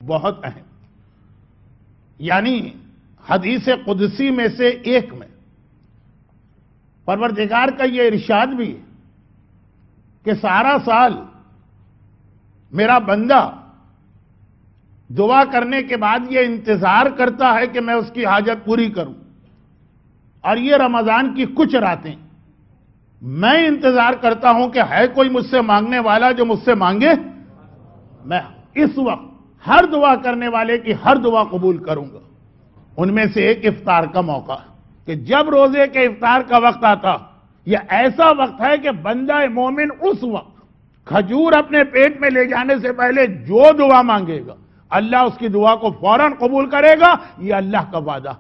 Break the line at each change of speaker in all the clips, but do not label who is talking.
بہت اہم، یعنی حدیث قدسی میں سے ایک میں پروردگار کا یہ ارشاد بھی ہے کہ سارا سال میرا بندہ دعا کرنے کے بعد یہ انتظار کرتا ہے کہ میں اس کی حاجت پوری کروں، اور یہ رمضان کی کچھ راتیں میں انتظار کرتا ہوں کہ ہے کوئی مجھ سے مانگنے والا جو مجھ سے مانگے، میں اس وقت ہر دعا کرنے والے کی ہر دعا قبول کروں گا۔ ان میں سے ایک افطار کا موقع، کہ جب روزے کے افطار کا وقت آتا، یہ ایسا وقت ہے کہ بندہ مومن اس وقت کھجور اپنے پیٹ میں لے جانے سے پہلے جو دعا مانگے گا اللہ اس کی دعا کو فوراً قبول کرے گا، یہ اللہ کا وعدہ۔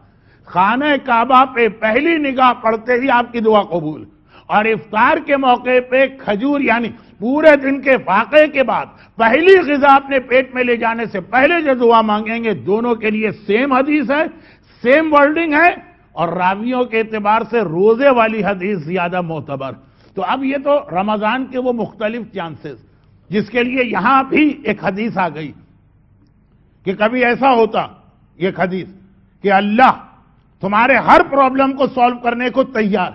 خانہ کعبہ پہ پہلی نگاہ پڑتے ہی آپ کی دعا قبول، اور افطار کے موقع پہ کھجور، یعنی پورے دن کے فاقے کے بعد پہلی غذا اپنے پیٹ میں لے جانے سے پہلے جو دعا مانگیں گے، دونوں کے لیے سیم حدیث ہے، سیم ورڈنگ ہے، اور راویوں کے اعتبار سے روزے والی حدیث زیادہ معتبر۔ تو اب یہ تو رمضان کے وہ مختلف چانسز، جس کے لیے یہاں بھی ایک حدیث آ گئی کہ کبھی ایسا ہوتا، یہ حدیث کہ اللہ تمہارے ہر پرابلم کو سالو کرنے کو تیار،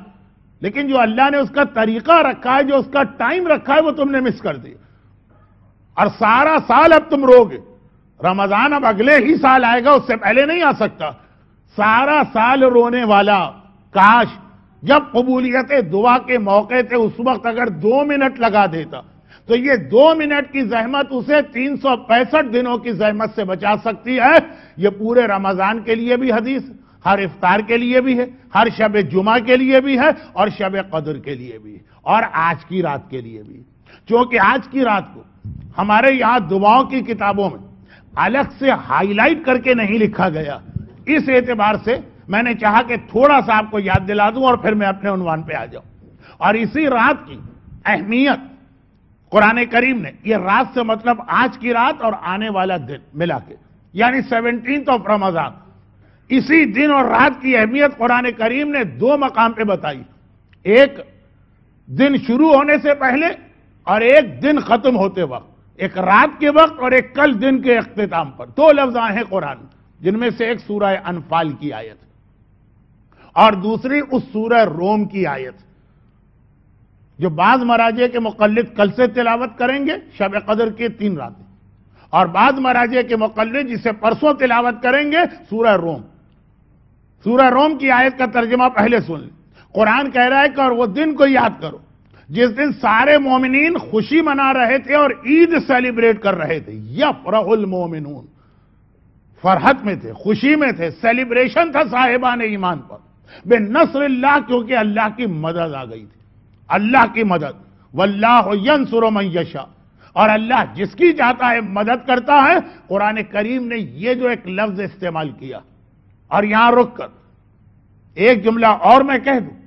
لیکن جو اللہ نے اس کا طریقہ رکھا ہے، جو اس کا ٹائم رکھا ہے، وہ تم نے مس کر دیا، اور سارا سال اب تم رو گے۔ رمضان اب اگلے ہی سال آئے گا، اس سے پہلے نہیں آ سکتا۔ سارا سال رونے والا، کاش جب قبولیت دعا کے موقع تھے اس وقت اگر 2 منٹ لگا دیتا تو یہ 2 منٹ کی زحمت اسے 365 دنوں کی زحمت سے بچا سکتی ہے۔ یہ پورے رمضان کے لیے بھی حدیث، ہر افطار کے لیے بھی ہے، ہر شب جمعہ کے لیے بھی ہے، اور شب قدر کے لیے بھی ہے، اور آج کی رات کے لیے بھی۔ چونکہ آج کی رات کو ہمارے یہاں دعاؤں کی کتابوں میں الگ سے ہائی لائٹ کر کے نہیں لکھا گیا، اس اعتبار سے میں نے چاہا کہ تھوڑا سا آپ کو یاد دلا دوں اور پھر میں اپنے عنوان پہ آ جاؤں۔ اور اسی رات کی اہمیت قرآن کریم نے، یہ رات سے مطلب آج کی رات اور آنے والا دن ملا کے، یعنی 17 رمضان، اسی دن اور رات کی اہمیت قرآن کریم نے 2 مقام پہ بتائی، ایک دن شروع ہونے سے پہلے اور ایک دن ختم ہوتے وقت، ایک رات کے وقت اور ایک کل دن کے اختتام پر۔ 2 لفظ آئے ہیں قرآن، جن میں سے ایک سورہ انفال کی آیت اور دوسری اس سورہ روم کی آیت، جو بعض مراجع کے مقلد کل سے تلاوت کریں گے، شب قدر کے 3 راتیں، اور بعض مراجع کے مقلد جسے پرسوں تلاوت کریں گے، سورہ روم۔ سورہ روم کی آیت کا ترجمہ پہلے سن لیں۔ قرآن کہہ رہا ہے کہ اور وہ دن کو یاد کرو جس دن سارے مومنین خوشی منا رہے تھے اور عید سیلیبریٹ کر رہے تھے۔ یفرح المومنون، فرحت میں تھے، خوشی میں تھے، سیلیبریشن تھا صاحبان ایمان پر، بے نصر اللہ، کیونکہ اللہ کی مدد آ گئی تھی، اللہ کی مدد۔ واللہ ینصر من یشاء، اور اللہ جس کی چاہتا ہے مدد کرتا ہے۔ قرآن کریم نے یہ جو ایک لفظ استعمال کیا، اور یہاں رک کر ایک جملہ اور میں کہہ دوں،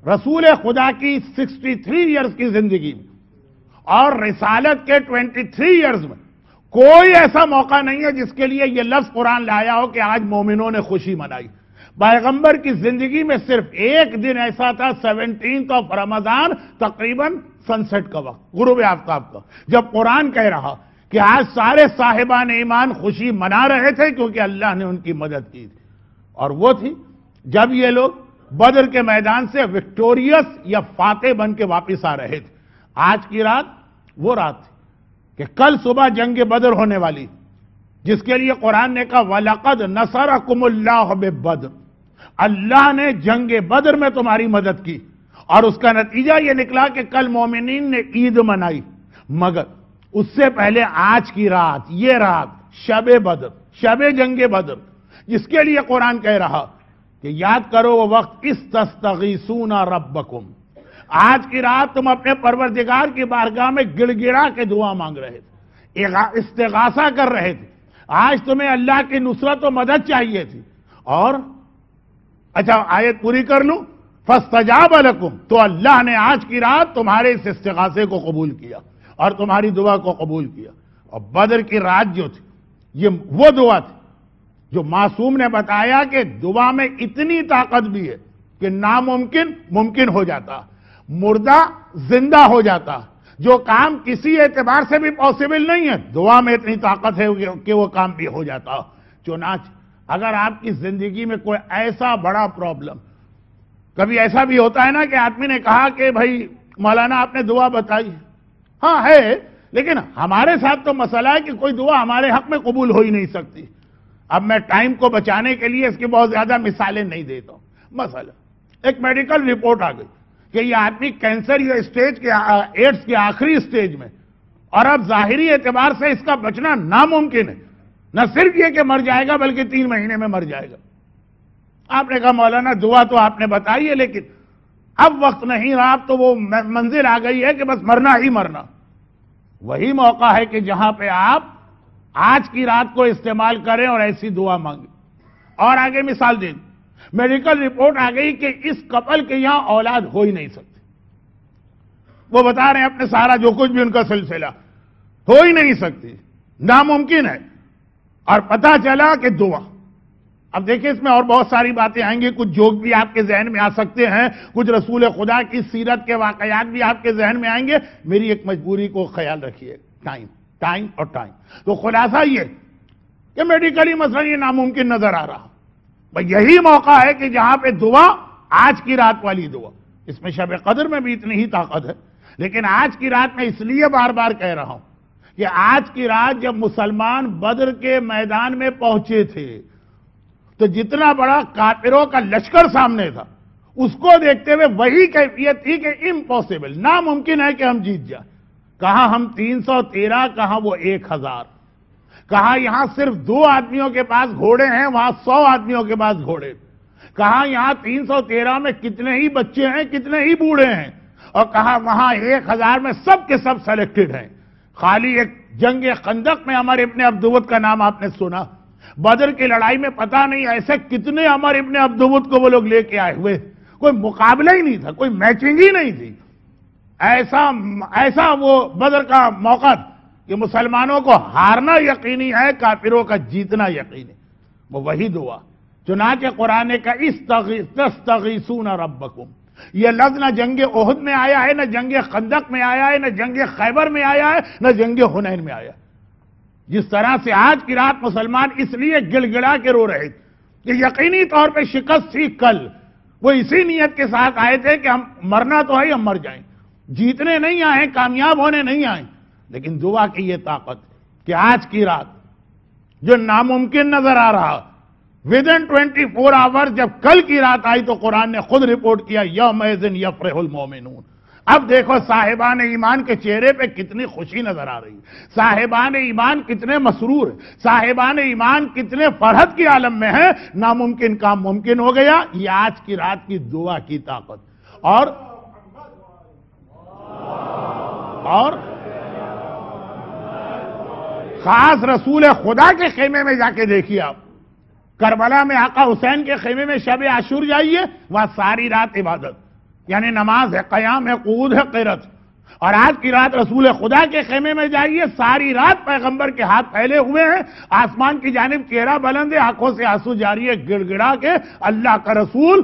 رسول خدا کی 63 ایئرز کی زندگی میں اور رسالت کے 23 ایئرز میں کوئی ایسا موقع نہیں ہے جس کے لیے یہ لفظ قرآن لایا ہو کہ آج مومنوں نے خوشی منائی۔ پیغمبر کی زندگی میں صرف ایک دن ایسا تھا، 17 رمضان، تقریباً سنسٹ کا وقت، غروب آفتاب کا، جب قرآن کہہ رہا کہ آج سارے صاحبان ایمان خوشی منا رہے تھے کیونکہ اللہ نے ان کی مدد کی تھی، اور وہ تھی جب یہ لوگ بدر کے میدان سے وکٹوریس یا فاتح بن کے واپس آ رہے تھے۔ آج کی رات وہ رات تھی کہ کل صبح جنگ بدر ہونے والی، جس کے لیے قرآن نے کہا وَلَقَدْ نَصَرَكُمُ اللَّهُ بِبَدْرٍ، اللہ نے جنگ بدر میں تمہاری مدد کی، اور اس کا نتیجہ یہ نکلا کہ کل مومنین نے عید منائی۔ مگر اس سے پہلے آج کی رات، یہ رات شب بدر، شب جنگ بدر، جس کے لیے قرآن کہہ رہا کہ یاد کرو وہ وقت استستغیثون ربکم، آج کی رات تم اپنے پروردگار کی بارگاہ میں گڑ گڑا کے دعا مانگ رہے تھے، استغاثہ کر رہے تھے، آج تمہیں اللہ کی نصرت و مدد چاہیے تھی، اور اچھا آیت پوری کر لوں، فاستجاب لکم، تو اللہ نے آج کی رات تمہارے اس استغاثے کو قبول کیا اور تمہاری دعا کو قبول کیا۔ اور بدر کی رات جو تھی، یہ وہ دعا تھی جو معصوم نے بتایا کہ دعا میں اتنی طاقت بھی ہے کہ ناممکن ممکن ہو جاتا، مردہ زندہ ہو جاتا، جو کام کسی اعتبار سے بھی پاسبل نہیں ہے، دعا میں اتنی طاقت ہے کہ وہ کام بھی ہو جاتا. چنانچہ اگر آپ کی زندگی میں کوئی ایسا بڑا پرابلم، کبھی ایسا بھی ہوتا ہے نا کہ آدمی نے کہا کہ بھائی مولانا آپ نے دعا بتائی، ہاں ہے، لیکن ہمارے ساتھ تو مسئلہ ہے کہ کوئی دعا ہمارے حق میں قبول ہو ہی نہیں سکتی. اب میں ٹائم کو بچانے کے لیے اس کی بہت زیادہ مثالیں نہیں دیتا ہوں. مثلا ایک میڈیکل رپورٹ آ گئی کہ یہ آدمی کینسر یا ایڈز کے آخری سٹیج میں، اور اب ظاہری اعتبار سے اس کا بچنا ناممکن ہے. نہ صرف یہ کہ مر جائے گا بلکہ 3 مہینے میں مر جائے گا. آپ نے کہا مولانا دعا تو آپ نے بتائی ہے لیکن اب وقت نہیں رہا، اب تو وہ منزل آ گئی ہے کہ بس مرنا ہی مرنا. وہی موقع ہے کہ جہاں پہ آپ آج کی رات کو استعمال کریں اور ایسی دعا مانگیں. اور آگے مثال دیں، میڈیکل رپورٹ آ گئی کہ اس کپل کے یہاں اولاد ہو ہی نہیں سکتی. وہ بتا رہے ہیں اپنے سارا جو کچھ بھی ان کا سلسلہ، ہو ہی نہیں سکتی، ناممکن ہے. اور پتہ چلا کہ دعا. اب دیکھیں اس میں اور بہت ساری باتیں آئیں گی، کچھ جوک بھی آپ کے ذہن میں آ سکتے ہیں، کچھ رسول خدا کی سیرت کے واقعات بھی آپ کے ذہن میں آئیں گے. میری ایک مجبوری کو خیال رکھیے، ٹائم اور ٹائم. تو خلاصہ یہ کہ میڈیکلی مسئلہ یہ ناممکن نظر آ رہا، بھئی یہی موقع ہے کہ جہاں پہ دعا، آج کی رات والی دعا، اس میں شب قدر میں بھی اتنی ہی طاقت ہے، لیکن آج کی رات میں اس لیے بار بار کہہ رہا ہوں کہ آج کی رات جب مسلمان بدر کے میدان میں پہنچے تھے تو جتنا بڑا کافروں کا لشکر سامنے تھا، اس کو دیکھتے ہوئے وہی کیفیت تھی کہ امپاسبل، ناممکن ہے کہ ہم جیت جائیں. کہاں ہم 313، کہاں وہ 1000. کہاں یہاں صرف 2 آدمیوں کے پاس گھوڑے ہیں، وہاں 100 آدمیوں کے پاس گھوڑے. کہاں یہاں 313 میں کتنے ہی بچے ہیں، کتنے ہی بوڑھے ہیں، اور کہاں وہاں 1000 میں سب کے سب سلیکٹڈ ہیں. خالی ایک جنگ خندق میں عمر ابن عبدود کا نام آپ نے سنا، بدر کی لڑائی میں پتہ نہیں ایسے کتنے عمر ابن عبدود کو وہ لوگ لے کے آئے ہوئے. کوئی مقابلہ ہی نہیں تھا، کوئی میچنگ ہی نہیں تھی. ایسا وہ بدر کا موقع کہ مسلمانوں کو ہارنا یقینی ہے، کافروں کا جیتنا یقینی. وہ وہی دعا. چنانچہ قرآن کا تستغیثون ربکم، یہ لفظ نہ جنگ احد میں آیا ہے، نہ جنگ خندق میں آیا ہے، نہ جنگ خیبر میں آیا ہے، نہ جنگ حنین میں آیا. جس طرح سے آج کی رات مسلمان اس لیے گڑ گڑا کے رو رہے کہ یقینی طور پہ شکست تھی کل، وہ اسی نیت کے ساتھ آئے تھے کہ ہم مرنا تو ہے، ہم مر جائیں، جیتنے نہیں آئے، کامیاب ہونے نہیں آئے. لیکن دعا کی یہ طاقت کہ آج کی رات جو ناممکن نظر آ رہا، within 24 hours جب کل کی رات آئی تو قرآن نے خود رپورٹ کیا یومئذ یفرح المومنون. اب دیکھو صاحبان ایمان کے چہرے پہ کتنی خوشی نظر آ رہی، صاحبان ایمان کتنے مسرور ہیں، صاحبان ایمان کتنے فرحت کی عالم میں ہیں. ناممکن کام ممکن ہو گیا، یہ آج کی رات کی دعا کی طاقت. اور خاص رسول خدا کے خیمے میں جا کے دیکھیے آپ، کربلا میں آقا حسین کے خیمے میں شب عاشور جائیے، وہاں ساری رات عبادت، یعنی نماز ہے، قیام ہے، قعود ہے، قرات. اور آج کی رات رسول خدا کے خیمے میں جائیے، ساری رات پیغمبر کے ہاتھ پھیلے ہوئے ہیں، آسمان کی جانب چہرہ بلند ہے، آنکھوں سے آنسو جاری ہے، گڑ گڑا کے اللہ کا رسول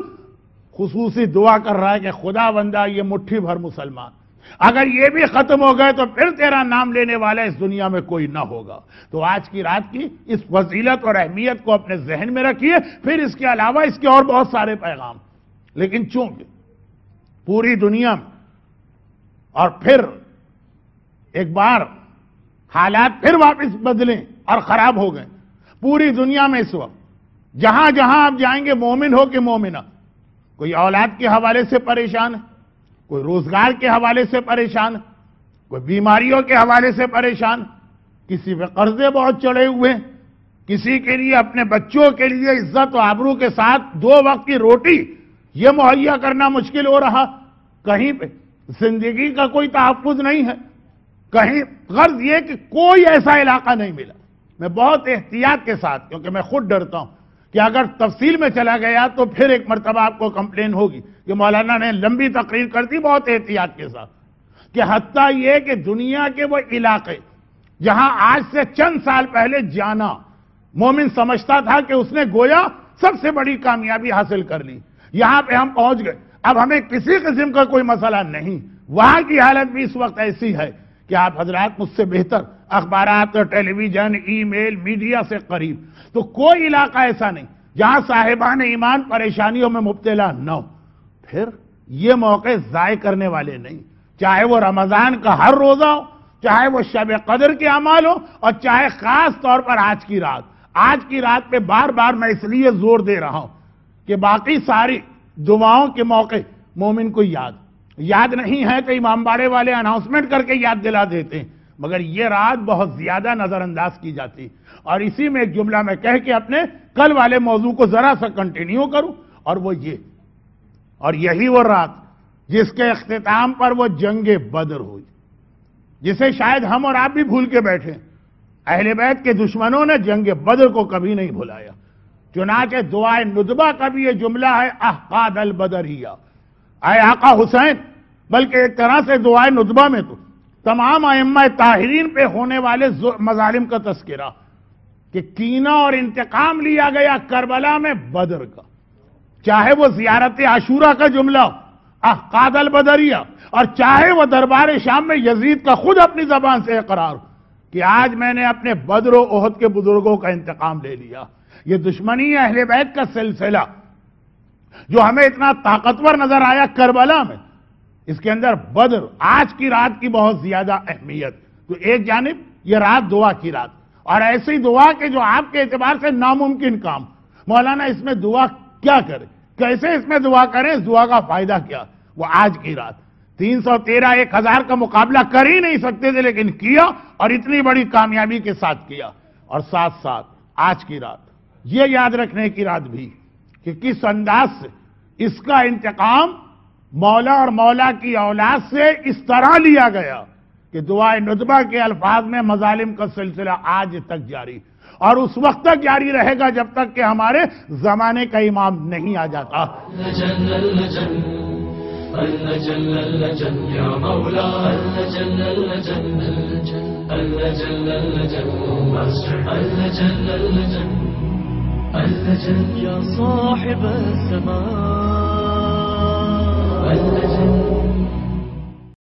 خصوصی دعا کر رہا ہے کہ خدا بندہ یہ مٹھی بھر مسلمان اگر یہ بھی ختم ہو گئے تو پھر تیرا نام لینے والا اس دنیا میں کوئی نہ ہوگا. تو آج کی رات کی اس فضیلت اور اہمیت کو اپنے ذہن میں رکھیے. پھر اس کے علاوہ اس کے اور بہت سارے پیغام، لیکن چونکہ پوری دنیا میں اور پھر ایک بار حالات پھر واپس بدلیں اور خراب ہو گئے، پوری دنیا میں اس وقت جہاں جہاں آپ جائیں گے مومن ہو کہ مومنہ، کوئی اولاد کے حوالے سے پریشان ہے، کوئی روزگار کے حوالے سے پریشان، کوئی بیماریوں کے حوالے سے پریشان، کسی پہ قرضے بہت چڑھے ہوئے، کسی کے لیے اپنے بچوں کے لیے عزت و آبرو کے ساتھ 2 وقت کی روٹی یہ مہیا کرنا مشکل ہو رہا، کہیں پہ زندگی کا کوئی تحفظ نہیں ہے، کہیں غرض یہ کہ کوئی ایسا علاقہ نہیں ملا. میں بہت احتیاط کے ساتھ، کیونکہ میں خود ڈرتا ہوں کہ اگر تفصیل میں چلا گیا تو پھر ایک مرتبہ آپ کو کمپلین ہوگی کہ مولانا نے لمبی تقریر کر دی، بہت احتیاط کے ساتھ، کہ حتیٰ یہ کہ دنیا کے وہ علاقے جہاں آج سے چند سال پہلے جانا مومن سمجھتا تھا کہ اس نے گویا سب سے بڑی کامیابی حاصل کر لی، یہاں پہ ہم پہنچ گئے، اب ہمیں کسی قسم کا کوئی مسئلہ نہیں. وہاں کی حالت بھی اس وقت ایسی ہے کہ آپ حضرات مجھ سے بہتر اخبارات اور ٹیلی ویژن، ای میل، میڈیا سے قریب، تو کوئی علاقہ ایسا نہیں جہاں صاحبان ایمان پریشانیوں میں مبتلا نہ ہو۔ پھر یہ موقع ضائع کرنے والے نہیں، چاہے وہ رمضان کا ہر روزہ ہو، چاہے وہ شب قدر کے اعمال ہو، اور چاہے خاص طور پر آج کی رات۔ آج کی رات پہ بار بار میں اس لیے زور دے رہا ہوں کہ باقی ساری دعاؤں کے موقع مومن کو یاد نہیں ہے کہ امام باڑے والے اناؤنسمنٹ کر کے یاد دلا دیتے ہیں، مگر یہ رات بہت زیادہ نظر انداز کی جاتی۔ اور اسی میں ایک جملہ میں کہہ کے اپنے کل والے موضوع کو ذرا سا کنٹینیو کروں، اور وہ یہ، اور یہی وہ رات جس کے اختتام پر وہ جنگ بدر ہوئی، جسے شاید ہم اور آپ بھی بھول کے بیٹھے۔ اہل بیت کے دشمنوں نے جنگ بدر کو کبھی نہیں بھلایا، چنانچہ دعائے ندبہ کا بھی یہ جملہ ہے، احقاد البدریہ، اے آقا حسین، بلکہ ایک طرح سے دعائے ندبہ میں تو تمام ائمہ طاہرین پہ ہونے والے مظالم کا تذکرہ، کہ کینہ اور انتقام لیا گیا کربلا میں بدر کا، چاہے وہ زیارت عاشورہ کا جملہ ہو، احقاد البدریہ، اور چاہے وہ دربار شام میں یزید کا خود اپنی زبان سے اقرار ہو کہ آج میں نے اپنے بدر و احد کے بزرگوں کا انتقام لے لیا۔ یہ دشمنی اہل بیت کا سلسلہ جو ہمیں اتنا طاقتور نظر آیا کربلا میں، اس کے اندر بدر آج کی رات کی بہت زیادہ اہمیت۔ تو ایک جانب یہ رات دعا کی رات، اور ایسی دعا کہ جو آپ کے اعتبار سے ناممکن کام، مولانا اس میں دعا کیا کرے، کیسے اس میں دعا کریں، اس دعا کا فائدہ کیا؟ وہ آج کی رات 313 1000 کا مقابلہ کر ہی نہیں سکتے تھے، لیکن کیا، اور اتنی بڑی کامیابی کے ساتھ کیا۔ اور ساتھ ساتھ آج کی رات یہ یاد رکھنے کی رات بھی کہ کس انداز سے اس کا انتقام مولا اور مولا کی اولاد سے اس طرح لیا گیا کہ دعائے ندبہ کے الفاظ میں مظالم کا سلسلہ آج تک جاری، اور اس وقت تک جاری رہے گا جب تک کہ ہمارے زمانے کا امام نہیں آ جاتا۔
يا صاحب السماء